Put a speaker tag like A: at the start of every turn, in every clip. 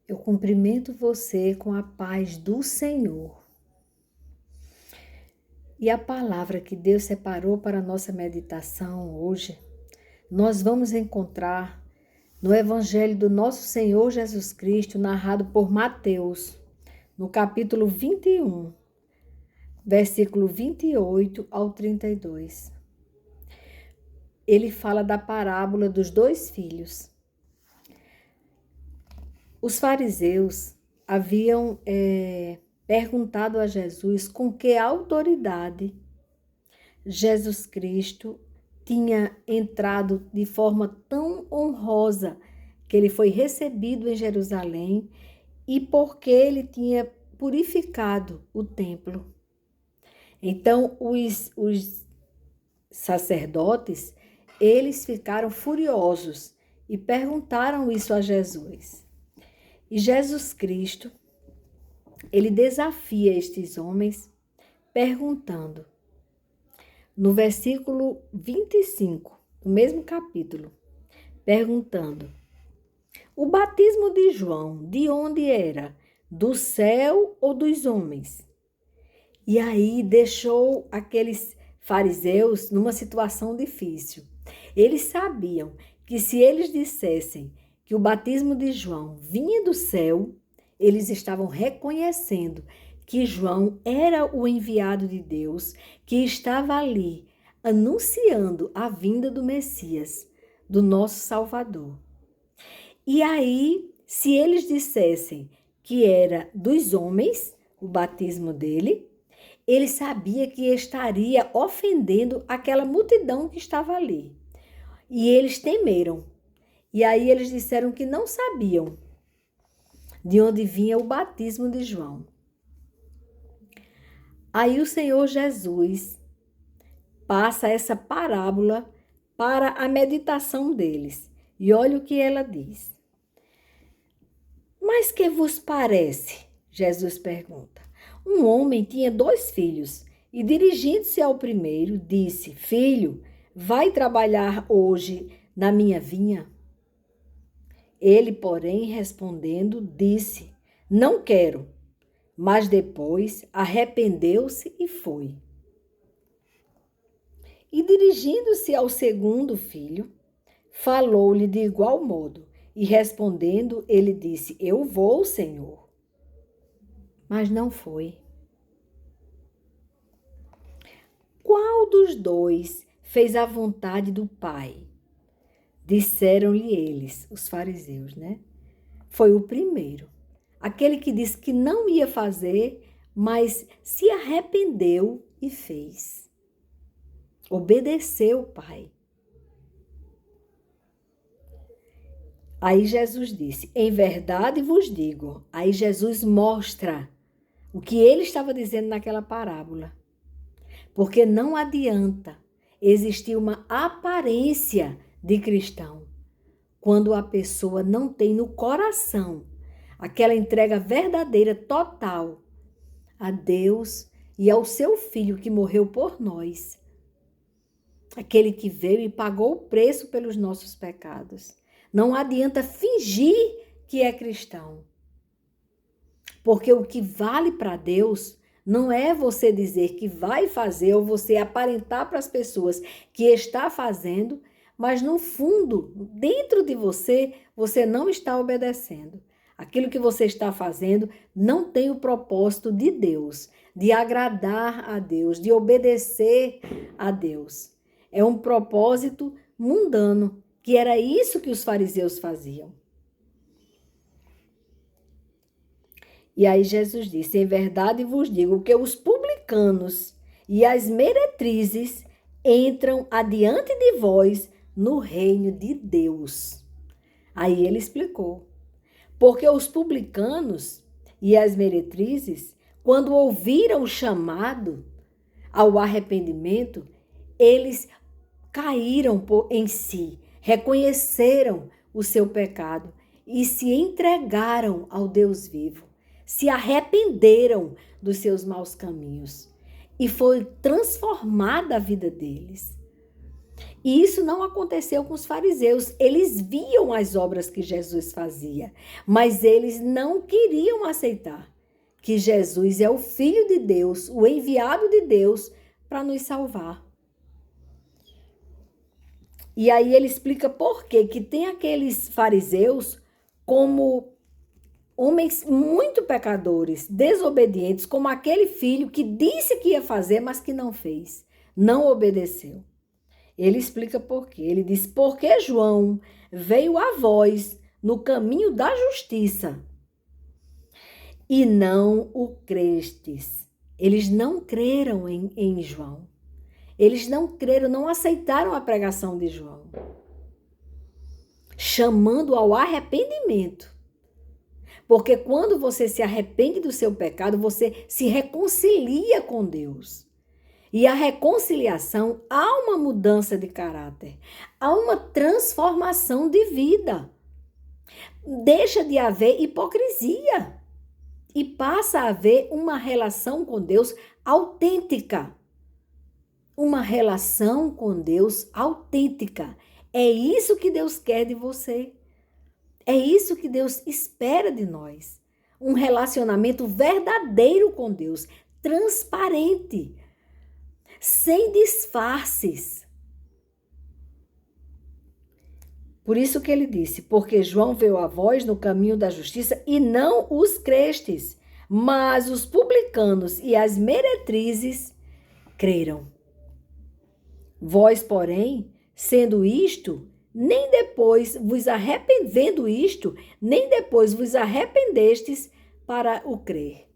A: Eu cumprimento você com a paz do Senhor. E a palavra que Deus separou para a nossa meditação hoje, nós vamos encontrar no Evangelho do nosso Senhor Jesus Cristo, narrado por Mateus, no capítulo 21, versículo 28 ao 32. Ele fala da parábola dos dois filhos. Os fariseus haviam perguntado a Jesus com que autoridade Jesus Cristo tinha entrado de forma tão honrosa que ele foi recebido em Jerusalém e porque ele tinha purificado o templo. Então, os sacerdotes, eles ficaram furiosos e perguntaram isso a Jesus. E Jesus Cristo, ele desafia estes homens perguntando, no versículo 25, no mesmo capítulo, perguntando: o batismo de João, de onde era? Do céu ou dos homens? E aí deixou aqueles fariseus numa situação difícil. Eles sabiam que se eles dissessem que o batismo de João vinha do céu, eles estavam reconhecendo que João era o enviado de Deus, que estava ali anunciando a vinda do Messias, do nosso Salvador. E aí, se eles dissessem que era dos homens, o batismo dele, ele sabia que estaria ofendendo aquela multidão que estava ali. E eles temeram. E aí eles disseram que não sabiam de onde vinha o batismo de João. Aí o Senhor Jesus passa essa parábola para a meditação deles. E olha o que ela diz. Mas que vos parece? Jesus pergunta. Um homem tinha 2 filhos e, dirigindo-se ao primeiro, disse: Filho, vai trabalhar hoje na minha vinha? Ele, porém, respondendo, disse: Não quero. Mas depois arrependeu-se e foi. E dirigindo-se ao segundo filho, falou-lhe de igual modo. E respondendo, ele disse: Eu vou, Senhor. Mas não foi. Qual dos 2 fez a vontade do Pai? Disseram-lhe eles, os fariseus, né? Foi o primeiro. Aquele que disse que não ia fazer, mas se arrependeu e fez. Obedeceu o Pai. Aí Jesus disse: Em verdade vos digo. Aí Jesus mostra o que ele estava dizendo naquela parábola. Porque não adianta existir uma aparência de cristão quando a pessoa não tem no coração aquela entrega verdadeira, total a Deus e ao seu Filho que morreu por nós. Aquele que veio e pagou o preço pelos nossos pecados. Não adianta fingir que é cristão. Porque o que vale para Deus não é você dizer que vai fazer ou você aparentar para as pessoas que está fazendo, mas no fundo, dentro de você, você não está obedecendo. Aquilo que você está fazendo não tem o propósito de Deus, de agradar a Deus, de obedecer a Deus. É um propósito mundano, que era isso que os fariseus faziam. E aí Jesus disse: Em verdade vos digo que os publicanos e as meretrizes entram adiante de vós no reino de Deus. Aí ele explicou. Porque os publicanos e as meretrizes, quando ouviram o chamado ao arrependimento, eles caíram em si, reconheceram o seu pecado e se entregaram ao Deus vivo, se arrependeram dos seus maus caminhos e foi transformada a vida deles. E isso não aconteceu com os fariseus. Eles viam as obras que Jesus fazia, mas eles não queriam aceitar que Jesus é o Filho de Deus, o enviado de Deus para nos salvar. E aí ele explica por quê que tem aqueles fariseus como homens muito pecadores, desobedientes, como aquele filho que disse que ia fazer, mas que não fez, não obedeceu. Ele explica por quê. Ele diz, porque João veio a vós no caminho da justiça e não o crestes. Eles não creram em João. Eles não creram, não aceitaram a pregação de João, chamando ao arrependimento. Porque quando você se arrepende do seu pecado, você se reconcilia com Deus. E a reconciliação, há uma mudança de caráter, há uma transformação de vida. Deixa de haver hipocrisia e passa a haver uma relação com Deus autêntica. Uma relação com Deus autêntica. É isso que Deus quer de você. É isso que Deus espera de nós. Um relacionamento verdadeiro com Deus, transparente, sem disfarces. Por isso que ele disse, porque João veio a vós no caminho da justiça e não os crestes, mas os publicanos e as meretrizes creram. Vós, porém, sendo isto, nem depois vos arrependendo isto, nem depois vos arrependestes para o crer.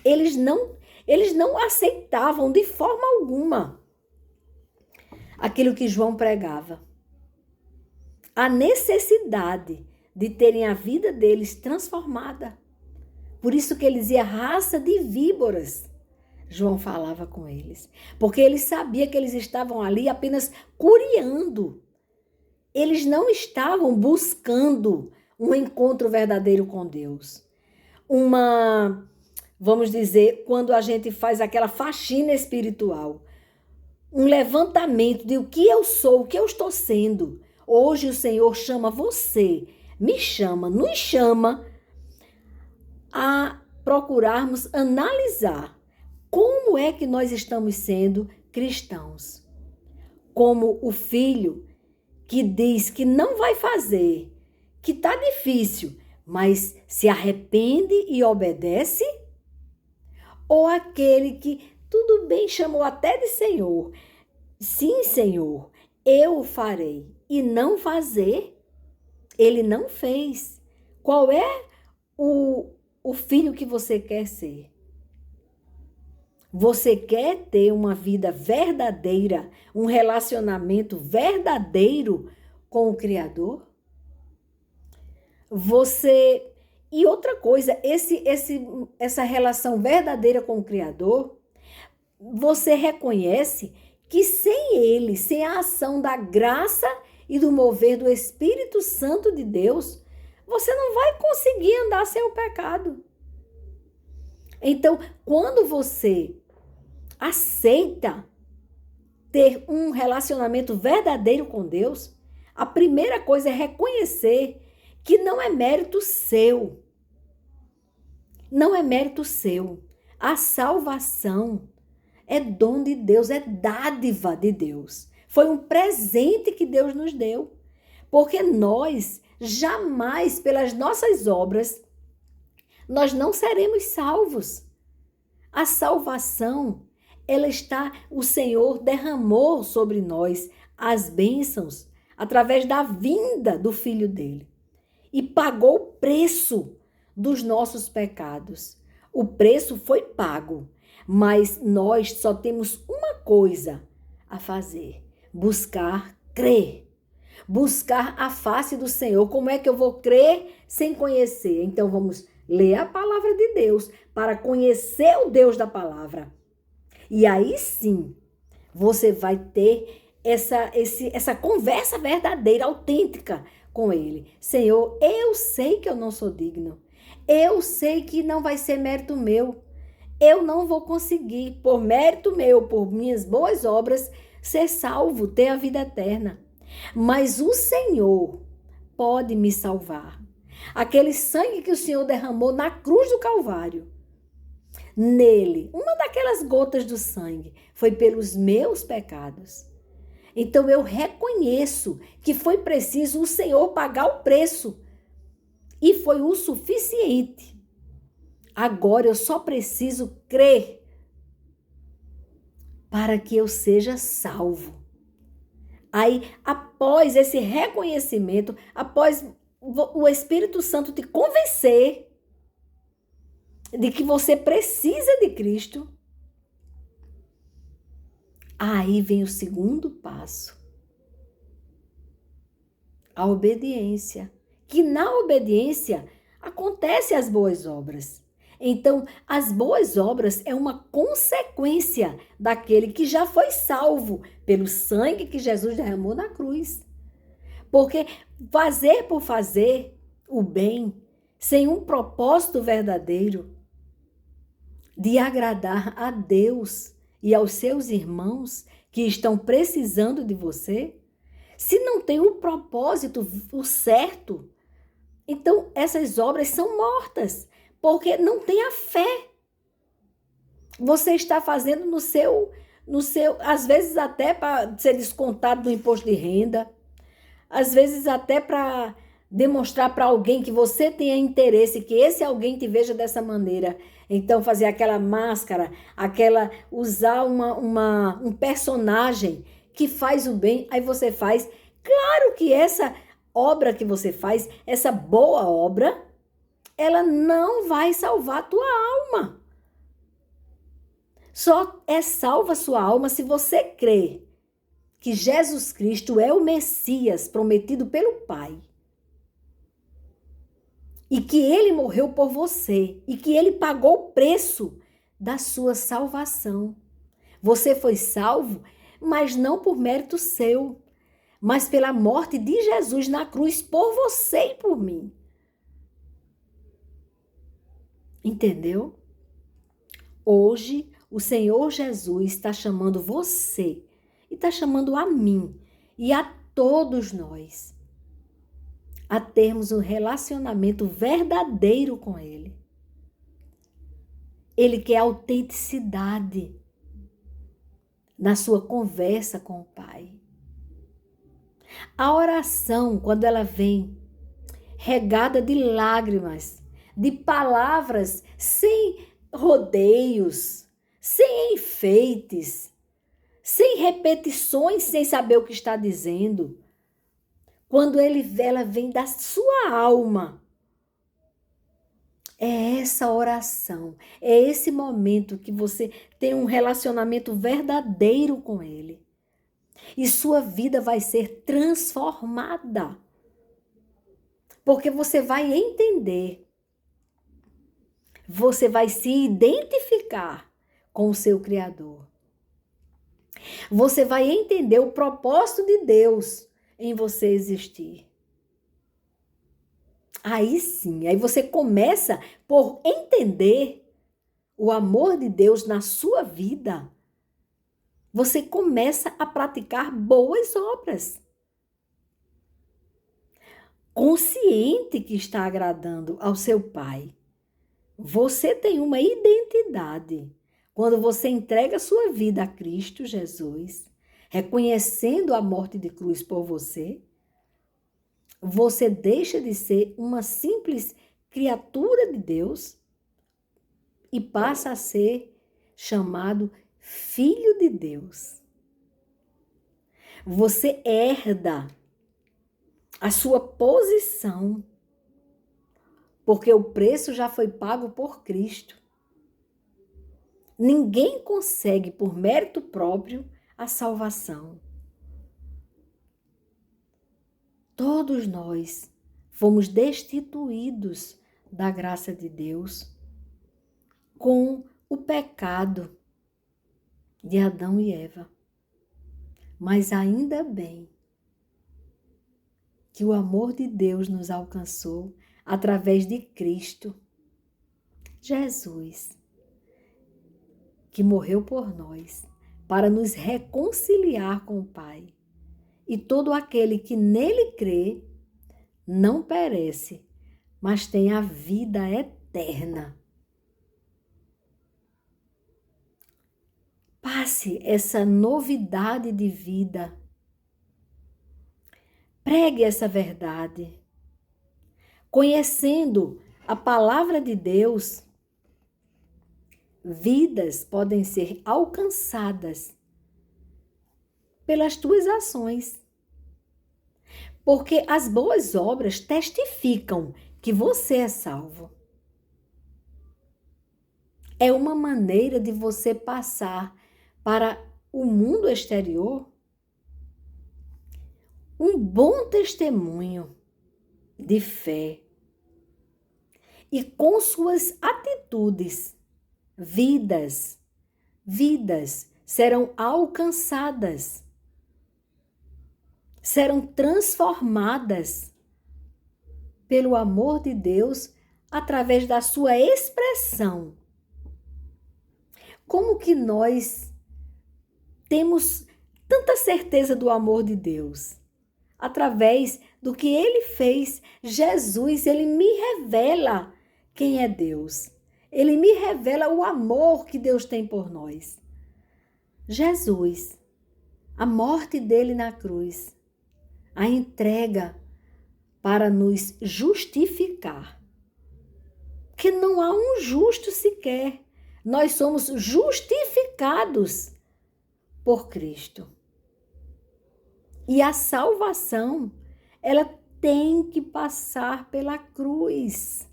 A: Eles não aceitavam de forma alguma aquilo que João pregava. A necessidade de terem a vida deles transformada. Por isso que eles iam raça de víboras. João falava com eles, porque ele sabia que eles estavam ali apenas curiando. Eles não estavam buscando um encontro verdadeiro com Deus. Vamos dizer, quando a gente faz aquela faxina espiritual, um levantamento de o que eu sou, o que eu estou sendo. Hoje o Senhor chama você, me chama, nos chama a procurarmos analisar como é que nós estamos sendo cristãos. Como o filho que diz que não vai fazer, que está difícil, mas se arrepende e obedece? Ou aquele que, tudo bem, chamou até de Senhor. Sim, Senhor, eu o farei. E não fazer, ele não fez. Qual é o filho que você quer ser? Você quer ter uma vida verdadeira, um relacionamento verdadeiro com o Criador? E outra coisa, essa relação verdadeira com o Criador, você reconhece que sem ele, sem a ação da graça e do mover do Espírito Santo de Deus, você não vai conseguir andar sem o pecado. Então, quando você aceita ter um relacionamento verdadeiro com Deus, a primeira coisa é reconhecer que não é mérito seu. Não é mérito seu. A salvação é dom de Deus, é dádiva de Deus. Foi um presente que Deus nos deu. Porque nós, jamais, pelas nossas obras, nós não seremos salvos. A salvação, o Senhor derramou sobre nós as bênçãos através da vinda do Filho dele. E pagou o preço dos nossos pecados. O preço foi pago, mas nós só temos uma coisa a fazer: buscar crer. Buscar a face do Senhor. Como é que eu vou crer sem conhecer? Então vamos ler a palavra de Deus para conhecer o Deus da palavra. E aí sim, você vai ter essa conversa verdadeira, autêntica com ele. Senhor, eu sei que eu não sou digno. Eu sei que não vai ser mérito meu. Eu não vou conseguir, por mérito meu, por minhas boas obras, ser salvo, ter a vida eterna. Mas o Senhor pode me salvar. Aquele sangue que o Senhor derramou na cruz do Calvário, nele, uma daquelas gotas do sangue, foi pelos meus pecados. Então eu reconheço que foi preciso o Senhor pagar o preço. E foi o suficiente. Agora eu só preciso crer para que eu seja salvo. Aí, após esse reconhecimento, após o Espírito Santo te convencer de que você precisa de Cristo, aí vem o segundo passo. A obediência. Que na obediência acontecem as boas obras. Então, as boas obras é uma consequência daquele que já foi salvo pelo sangue que Jesus derramou na cruz. Porque fazer por fazer o bem, sem um propósito verdadeiro de agradar a Deus e aos seus irmãos que estão precisando de você, se não tem o propósito, o certo, então essas obras são mortas, porque não tem a fé. Você está fazendo no seu, às vezes até para ser descontado do imposto de renda, às vezes até para demonstrar para alguém que você tenha interesse, que esse alguém te veja dessa maneira. Então fazer aquela máscara, usar um personagem que faz o bem, aí você faz. Claro que essa obra que você faz, essa boa obra, ela não vai salvar a tua alma. Só é salva a sua alma se você crê que Jesus Cristo é o Messias prometido pelo Pai. E que ele morreu por você. E que ele pagou o preço da sua salvação. Você foi salvo, mas não por mérito seu, mas pela morte de Jesus na cruz por você e por mim. Entendeu? Hoje, o Senhor Jesus está chamando você e está chamando a mim e a todos nós a termos um relacionamento verdadeiro com Ele. Ele quer autenticidade na sua conversa com o Pai. A oração, quando ela vem regada de lágrimas, de palavras sem rodeios, sem enfeites, sem repetições, sem saber o que está dizendo. Quando ela vem da sua alma, é essa oração, é esse momento que você tem um relacionamento verdadeiro com Ele. E sua vida vai ser transformada. Porque você vai entender, você vai se identificar com o seu Criador. Você vai entender o propósito de Deus em você existir. Aí sim, aí você começa por entender o amor de Deus na sua vida. Você começa a praticar boas obras. Consciente que está agradando ao seu Pai. Você tem uma identidade. Quando você entrega a sua vida a Cristo Jesus, reconhecendo a morte de cruz por você, você deixa de ser uma simples criatura de Deus e passa a ser chamado filho de Deus. Você herda a sua posição, porque o preço já foi pago por Cristo. Ninguém consegue, por mérito próprio, a salvação. Todos nós fomos destituídos da graça de Deus com o pecado de Adão e Eva. Mas ainda bem que o amor de Deus nos alcançou através de Cristo, Jesus, que morreu por nós, para nos reconciliar com o Pai. E todo aquele que nele crê não perece, mas tem a vida eterna. Passe essa novidade de vida. Pregue essa verdade. Conhecendo a palavra de Deus, vidas podem ser alcançadas pelas tuas ações. Porque as boas obras testificam que você é salvo. É uma maneira de você passar para o mundo exterior um bom testemunho de fé. E com suas atitudes, vidas serão alcançadas, serão transformadas pelo amor de Deus através da sua expressão. Como que nós temos tanta certeza do amor de Deus? Através do que Ele fez. Jesus, Ele me revela quem é Deus. Ele me revela o amor que Deus tem por nós. Jesus, a morte dele na cruz, a entrega para nos justificar. Que não há um justo sequer. Nós somos justificados por Cristo. E a salvação, ela tem que passar pela cruz.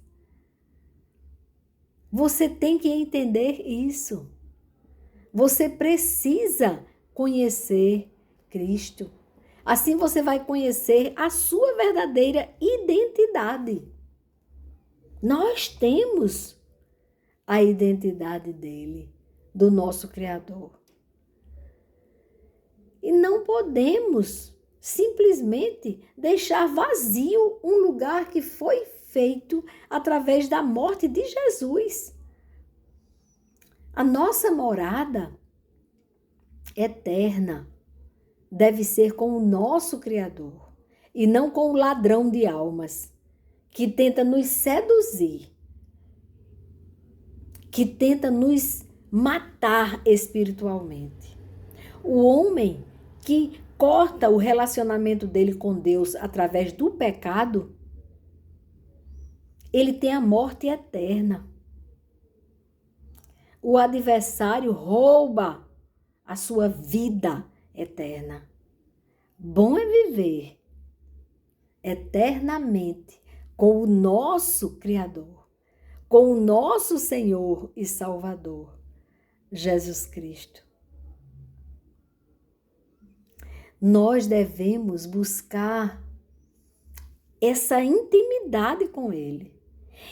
A: Você tem que entender isso. Você precisa conhecer Cristo. Assim você vai conhecer a sua verdadeira identidade. Nós temos a identidade dele, do nosso Criador. E não podemos simplesmente deixar vazio um lugar que foi feito através da morte de Jesus. A nossa morada eterna deve ser com o nosso Criador e não com o ladrão de almas que tenta nos seduzir, que tenta nos matar espiritualmente. O homem que corta o relacionamento dele com Deus através do pecado, ele tem a morte eterna. O adversário rouba a sua vida eterna. Bom é viver eternamente com o nosso Criador, com o nosso Senhor e Salvador, Jesus Cristo. Nós devemos buscar essa intimidade com Ele.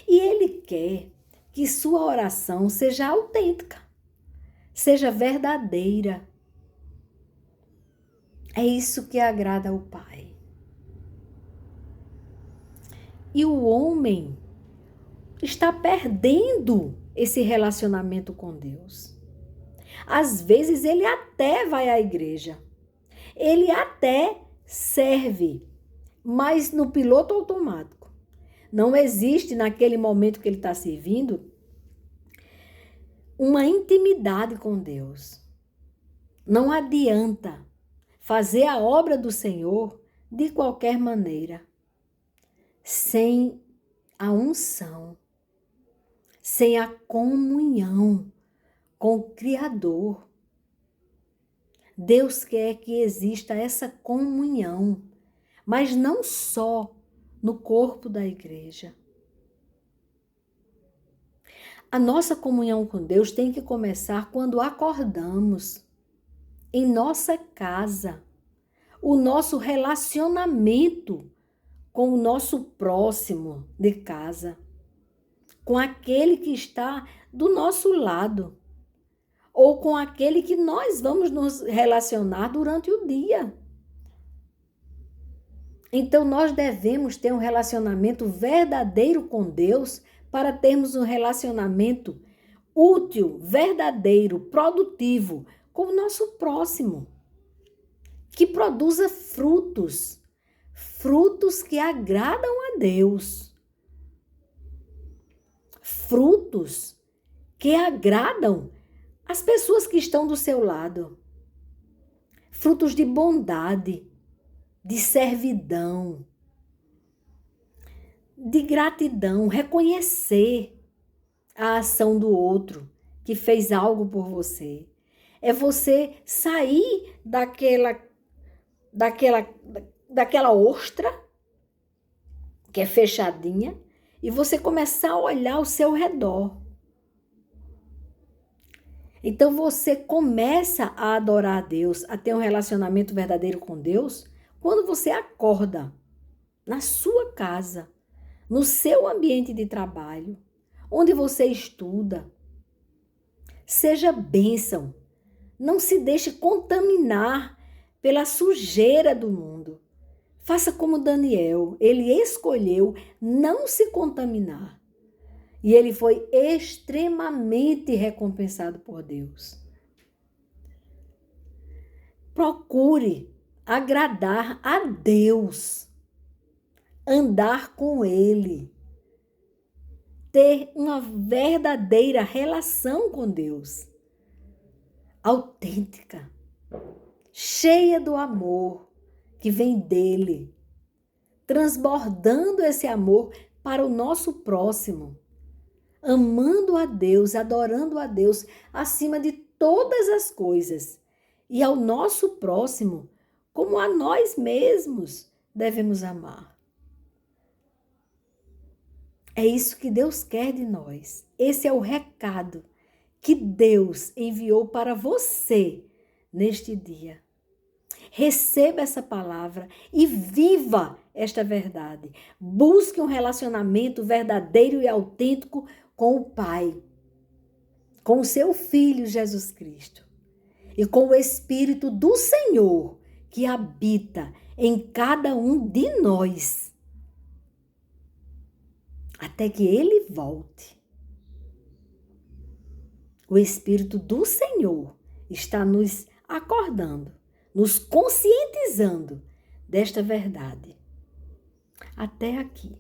A: E Ele quer que sua oração seja autêntica, seja verdadeira. É isso que agrada ao Pai. E o homem está perdendo esse relacionamento com Deus. Às vezes ele até vai à igreja, ele até serve, mas no piloto automático. Não existe naquele momento que ele está servindo uma intimidade com Deus. Não adianta fazer a obra do Senhor de qualquer maneira, sem a unção, sem a comunhão com o Criador. Deus quer que exista essa comunhão, mas não só no corpo da igreja. A nossa comunhão com Deus tem que começar quando acordamos, em nossa casa, o nosso relacionamento com o nosso próximo de casa, com aquele que está do nosso lado, ou com aquele que nós vamos nos relacionar durante o dia. Então, nós devemos ter um relacionamento verdadeiro com Deus para termos um relacionamento útil, verdadeiro, produtivo com o nosso próximo, que produza frutos que agradam a Deus, frutos que agradam as pessoas que estão do seu lado, frutos de bondade, de servidão, de gratidão, reconhecer a ação do outro que fez algo por você. É você sair daquela ostra que é fechadinha e você começar a olhar ao seu redor. Então você começa a adorar a Deus, a ter um relacionamento verdadeiro com Deus, quando você acorda na sua casa, no seu ambiente de trabalho, onde você estuda. Seja bênção. Não se deixe contaminar pela sujeira do mundo. Faça como Daniel. Ele escolheu não se contaminar. E ele foi extremamente recompensado por Deus. Procure agradar a Deus. Andar com Ele. Ter uma verdadeira relação com Deus. Autêntica. Cheia do amor que vem dele. Transbordando esse amor para o nosso próximo. Amando a Deus, adorando a Deus acima de todas as coisas. E ao nosso próximo, como a nós mesmos, devemos amar. É isso que Deus quer de nós. Esse é o recado que Deus enviou para você neste dia. Receba essa palavra e viva esta verdade. Busque um relacionamento verdadeiro e autêntico com o Pai, com o seu Filho Jesus Cristo e com o Espírito do Senhor que habita em cada um de nós, até que Ele volte. O Espírito do Senhor está nos acordando, nos conscientizando desta verdade. Até aqui.